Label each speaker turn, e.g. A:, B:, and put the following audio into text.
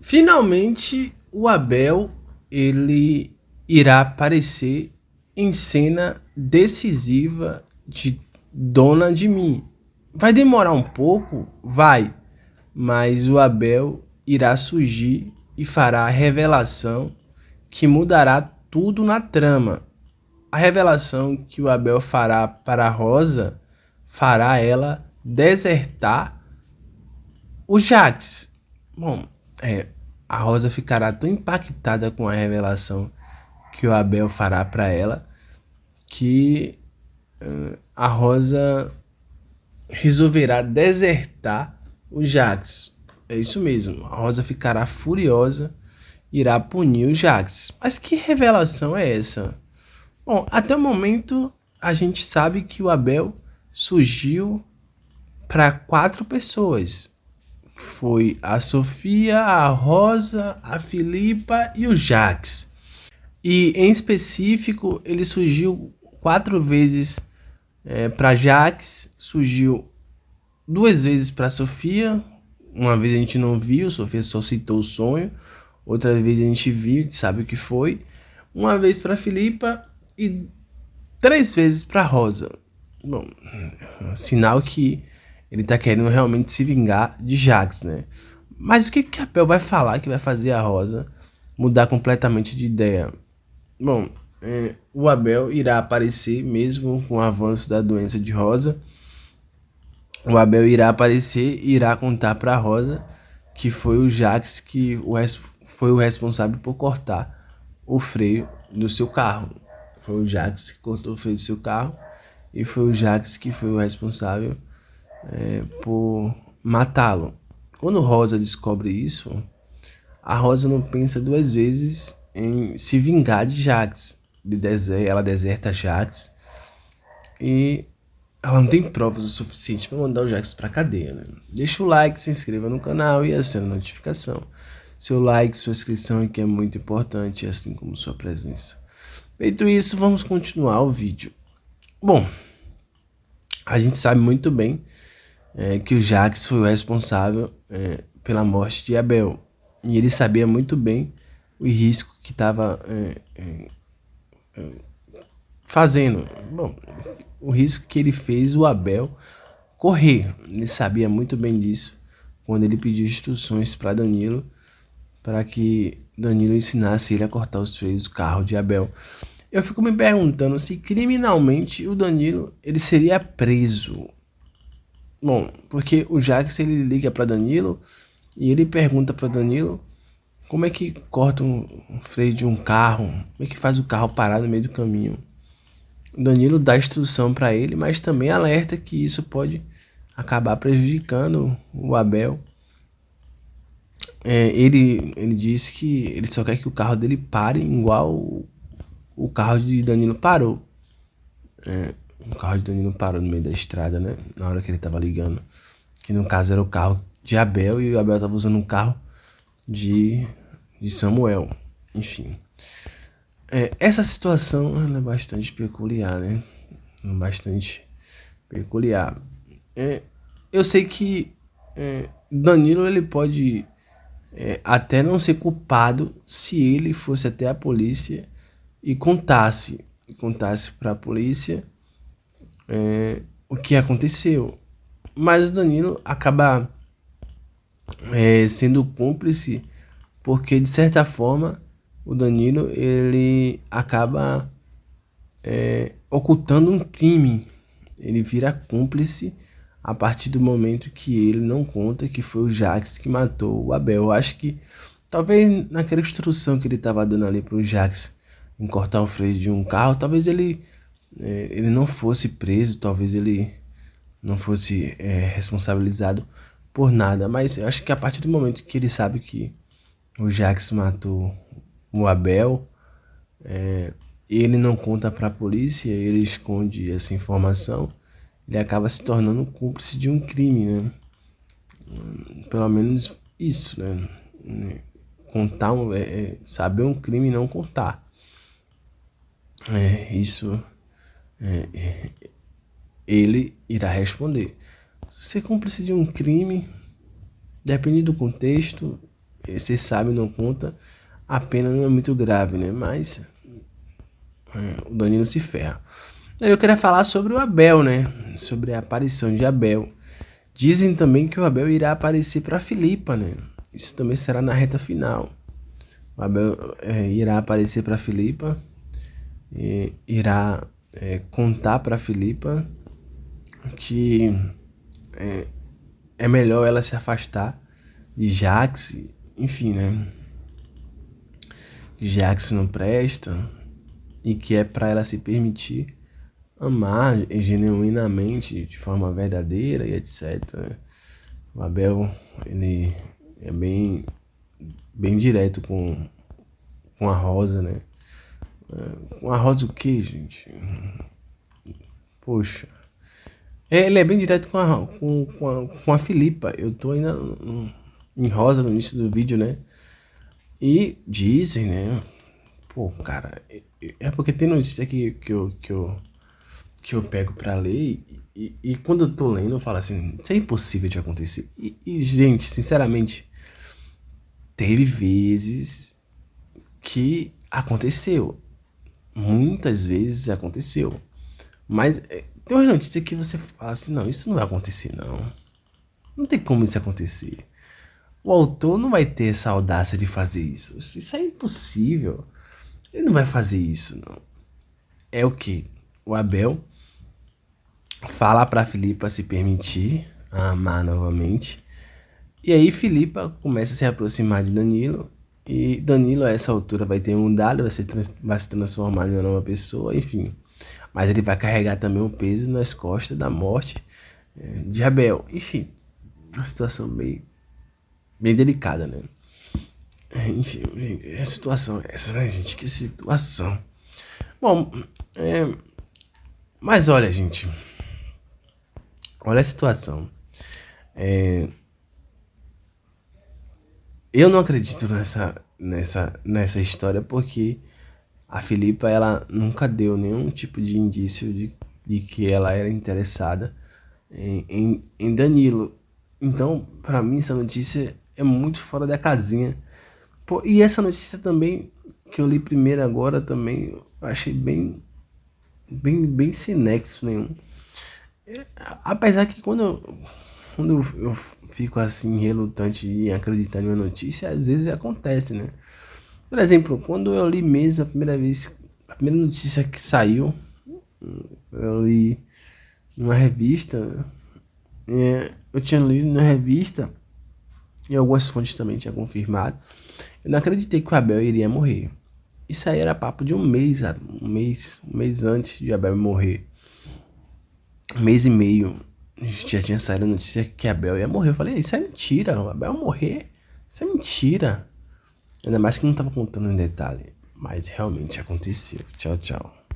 A: Finalmente, o Abel ele irá aparecer em cena decisiva de Dona de Mim. Vai demorar um pouco? Vai, mas o Abel irá surgir e fará a revelação que mudará tudo na trama. A revelação que o Abel fará para a Rosa fará ela desertar o Jax. Bom, é, a Rosa ficará tão impactada com a revelação que o Abel fará para ela que a Rosa resolverá desertar o Jax. É isso mesmo, a Rosa ficará furiosa, irá punir o Jax. Mas que revelação é essa? Bom, até o momento a gente sabe que o Abel surgiu para 4 pessoas. Foi a Sofia, a Rosa, a Filipa e o Jax. E em específico, ele surgiu 4 vezes para Jax, surgiu 2 vezes para Sofia. Uma vez a gente não viu, Sofia só citou o sonho. Outra vez a gente viu, sabe o que foi. Uma vez para Filipa e 3 vezes para Rosa. Bom, sinal que ele tá querendo realmente se vingar de Jax, né? Mas o que que Abel vai falar que vai fazer a Rosa mudar completamente de ideia? Bom, o Abel irá aparecer mesmo com o avanço da doença de Rosa. O Abel irá aparecer e irá contar para Rosa que foi o Jax que foi o responsável por cortar o freio do seu carro. Foi o Jax que cortou o freio do seu carro e foi o Jax que foi o responsável por matá-lo. Quando Rosa descobre isso, a Rosa não pensa 2 vezes em se vingar de Jax. Ela deserta Jax e ela não tem provas o suficiente para mandar o Jax para cadeia, né? Deixa o like, se inscreva no canal e acione a notificação. Seu like, sua inscrição aqui é muito importante, assim como sua presença. Feito isso, vamos continuar o vídeo. Bom, a gente sabe muito bem que o Jax foi o responsável pela morte de Abel. E ele sabia muito bem o risco que estava fazendo. Bom, o risco que ele fez o Abel correr. Ele sabia muito bem disso quando ele pediu instruções para Danilo, para que Danilo ensinasse ele a cortar os freios do carro de Abel. Eu fico me perguntando se criminalmente o Danilo ele seria preso. Bom, porque o Jax ele liga para Danilo e ele pergunta para Danilo como é que corta um freio de um carro, como é que faz o carro parar no meio do caminho. O Danilo dá instrução para ele, mas também alerta que isso pode acabar prejudicando o Abel. Ele disse que ele só quer que o carro dele pare igual o carro de Danilo parou. O carro de Danilo parou no meio da estrada, né? Na hora que ele tava ligando. Que no caso era o carro de Abel e o Abel tava usando um carro de Samuel. Enfim. Essa situação ela é bastante peculiar, né? Bastante peculiar. Eu sei que Danilo ele pode até não ser culpado se ele fosse até a polícia e contasse para a polícia o que aconteceu. Mas o Danilo acaba sendo cúmplice porque de certa forma o Danilo ele acaba ocultando um crime. Ele vira cúmplice a partir do momento que ele não conta que foi o Jax que matou o Abel. Eu acho que talvez naquela instrução que ele estava dando ali pro Jax em cortar o freio de um carro, talvez ele não fosse preso, talvez ele não fosse responsabilizado por nada. Mas eu acho que a partir do momento que ele sabe que o Jax matou o Abel, ele não conta para a polícia, ele esconde essa informação, ele acaba se tornando cúmplice de um crime, né? Pelo menos isso, né? Contar, saber um crime e não contar. Isso ele irá responder. Ser cúmplice de um crime, depende do contexto, você sabe, não conta, a pena não é muito grave, né? Mas o Danilo se ferra. Eu queria falar sobre o Abel, né? Sobre a aparição de Abel. Dizem também que o Abel irá aparecer para Filipa, né? Isso também será na reta final. O Abel irá aparecer para Filipa, irá contar para Filipa que é melhor ela se afastar de Jax, enfim, né? Jax não presta e que é para ela se permitir amar genuinamente, de forma verdadeira e etc. O Abel, ele é bem direto com a Rosa, né? Com a Rosa o que, gente? Poxa. Ele é bem direto com a Filipa. Eu tô ainda em Rosa no início do vídeo, né? E dizem, né? Pô, cara, é porque tem notícia que eu pego pra ler e quando eu tô lendo eu falo assim, isso é impossível de acontecer. Gente, sinceramente, teve vezes que aconteceu. Muitas vezes aconteceu. Mas tem uma notícia que você fala assim, não, isso não vai acontecer, não. Não tem como isso acontecer. O autor não vai ter essa audácia de fazer isso. Isso é impossível. Ele não vai fazer isso, não. É o que? O Abel fala pra Filipa se permitir amar novamente. E aí Filipa começa a se aproximar de Danilo. E Danilo a essa altura vai ter mudado, vai se transformar em uma nova pessoa, enfim. Mas ele vai carregar também o peso nas costas da morte de Abel. Enfim, uma situação bem delicada, né? Enfim, gente, a situação é essa, né, gente? Que situação. Bom, mas olha, gente. Olha a situação. Eu não acredito nessa história porque a Filipa, ela nunca deu nenhum tipo de indício de que ela era interessada em Danilo. Então, pra mim, essa notícia é muito fora da casinha. Pô, e essa notícia também, que eu li primeiro agora também, eu achei bem sem nexo nenhum. Apesar que quando eu fico assim, relutante em acreditar em uma notícia, às vezes acontece, né? Por exemplo, quando eu li mesmo a primeira vez, a primeira notícia que saiu, eu li numa revista, eu tinha lido na revista, e algumas fontes também tinham confirmado, eu não acreditei que o Abel iria morrer. Isso aí era papo de um mês antes de Abel morrer. Um mês e meio, já tinha saído a notícia que Abel ia morrer. Eu falei, isso é mentira, o Abel morrer, isso é mentira. Ainda mais que não estava contando em detalhe, mas realmente aconteceu. Tchau, tchau.